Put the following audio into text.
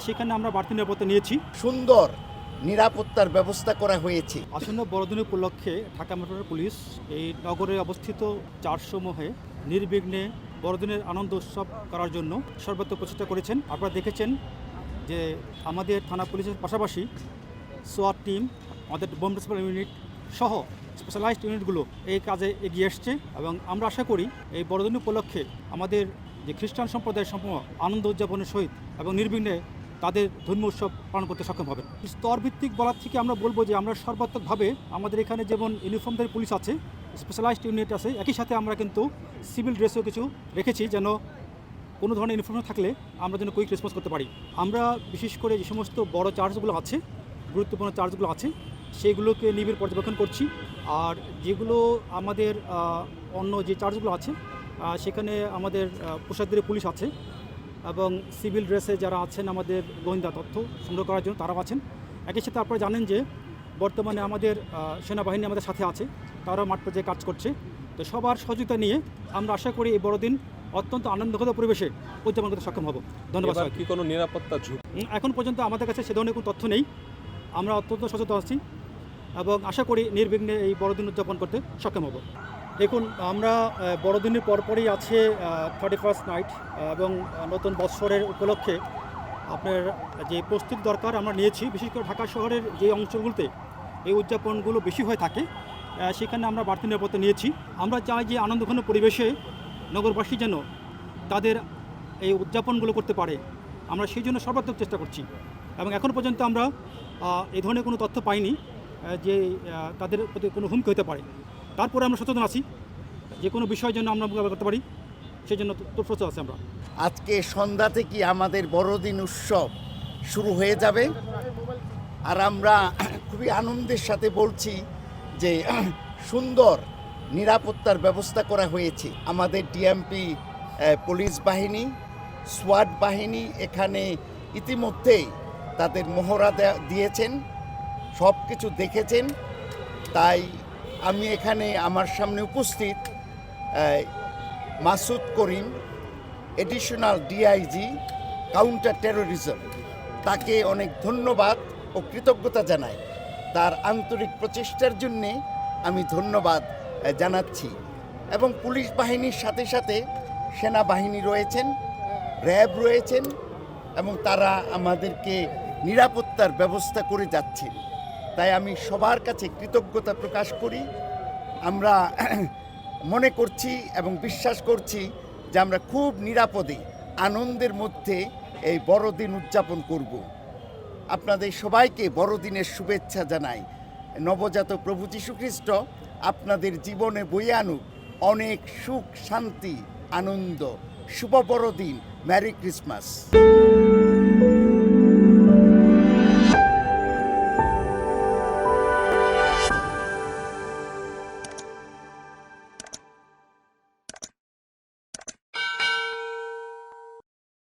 সেখানে আমরা বাড়তি নিরাপত্তা নিয়েছি। সুন্দর নিরাপত্তার ব্যবস্থা করা হয়েছে। আসন্ন বড়দিন উপলক্ষে ঢাকা মেট্রোর পুলিশ এই নগরে অবস্থিত চার্চসমূহে নির্বিঘ্নে বড়দিনের আনন্দ উৎসব করার জন্য সর্বাত্মক প্রচেষ্টা করেছেন। আপনারা দেখেছেন যে আমাদের থানা পুলিশের পাশাপাশি সোয়াট টিম, আমাদের বোম ডিসপোজাল ইউনিট সহ স্পেশালাইজড ইউনিটগুলো এই কাজে এগিয়ে এসছে এবং আমরা আশা করি এই বড়দিন উপলক্ষে আমাদের যে খ্রিস্টান সম্প্রদায়ের সমূহ আনন্দ উদযাপনের সহিত এবং নির্বিঘ্নে তাদের ধর্মীয় উৎসব পালন করতে সক্ষম হবেন। স্তরভিত্তিক বলার থেকে আমরা বলবো যে আমরা সর্বাত্মকভাবে আমাদের এখানে যেমন ইউনিফর্মধারী পুলিশ আছে, স্পেশালাইজড ইউনিট আছে, একই সাথে আমরা কিন্তু সিভিল ড্রেসও কিছু রেখেছি যেন কোনো ধরনের ইনফরমেশন থাকলে আমরা যেন কুইক রেসপন্স করতে পারি। আমরা বিশেষ করে যে সমস্ত বড় চার্জগুলো আছে, গুরুত্বপূর্ণ চার্জগুলো আছে, সেগুলোকে নিবিড় পর্যবেক্ষণ করছি। আর যেগুলো আমাদের অন্য যে চার্জগুলো আছে সেখানে আমাদের পোশাকধারী পুলিশ আছে এবং সিভিল ড্রেসে যারা আছেন আমাদের গোয়েন্দা তথ্য সংগ্রহ করার জন্য তারাও আছেন। একই সাথে আপনারা জানেন যে বর্তমানে আমাদের সেনাবাহিনী আমাদের সাথে আছে, তারাও মাঠ পর্যায়ে কাজ করছে। তো সবার সহযোগিতা নিয়ে আমরা আশা করি এই বড়দিন অত্যন্ত আনন্দঘন পরিবেশে উদযাপন করতে সক্ষম হব। ধন্যবাদ। কি কোনো নিরাপত্তা ঝুঁকি এখন পর্যন্ত আমাদের কাছে সে ধরনের কোনো তথ্য নেই। আমরা অত্যন্ত সচেতন আছি এবং আশা করি নির্বিঘ্নে এই বড়দিন উদযাপন করতে সক্ষম হব। দেখুন, আমরা বড়দিনের পরপরই আছে 31st নাইট এবং নতুন বৎসরের উপলক্ষে আপনার যে প্রস্তুতি দরকার আমরা নিয়েছি। বিশেষ করে ঢাকা শহরের যে অঞ্চলগুলোতে এই উদযাপনগুলো বেশি হয়ে থাকে সেখানে আমরা বাড়তি নিরাপত্তা নিয়েছি। আমরা চাই যে আনন্দঘন পরিবেশে নগরবাসী যেন তাদের এই উদযাপনগুলো করতে পারে, আমরা সেই জন্য সর্বাত্মক চেষ্টা করছি এবং এখন পর্যন্ত আমরা এই ধরনের কোনো তথ্য পাইনি যে তাদের প্রতি কোনো হুমকি হতে পারে। তারপরে আমরা সচেতন আছি যে কোনো বিষয়ের জন্য আমরা মোকাবিলা করতে পারি, সেই জন্য তৎপর আছি আমরা। আজকে সন্ধ্যা থেকে আমাদের বড়দিন উৎসব শুরু হয়ে যাবে আর আমরা খুবই আনন্দের সাথে বলছি যে সুন্দর নিরাপত্তার ব্যবস্থা করা হয়েছে। আমাদের ডিএমপি পুলিশ বাহিনী, সোয়াট বাহিনী এখানে ইতিমধ্যেই তাদের মহড়া দিয়েছেন, সব কিছু দেখেছেন। তাই আমি এখানে আমার সামনে উপস্থিত মাসুদ করিম, এডিশনাল ডিআইজি কাউন্টার টেরোরিজম, তাকে অনেক ধন্যবাদ ও কৃতজ্ঞতা জানাই। তার আন্তরিক প্রচেষ্টার জন্যে আমি ধন্যবাদ জানাচ্ছি এবং পুলিশ বাহিনীর সাথে সাথে সেনাবাহিনী রয়েছেন, র্যাব রয়েছেন এবং তারা আমাদেরকে নিরাপত্তার ব্যবস্থা করে যাচ্ছেন। তাই আমি সবার কাছে কৃতজ্ঞতা প্রকাশ করি। আমরা মনে করছি এবং বিশ্বাস করছি যে আমরা খুব নিরাপদে আনন্দের মধ্যে এই বড়দিন উদযাপন করব। আপনাদের সবাইকে বড়দিনের শুভেচ্ছা জানাই। নবজাত প্রভু যীশু খ্রিস্ট আপনাদের জীবনে বয়ে আনুক অনেক সুখ, শান্তি, আনন্দ। শুভ বড়দিন, ম্যারি ক্রিসমাস।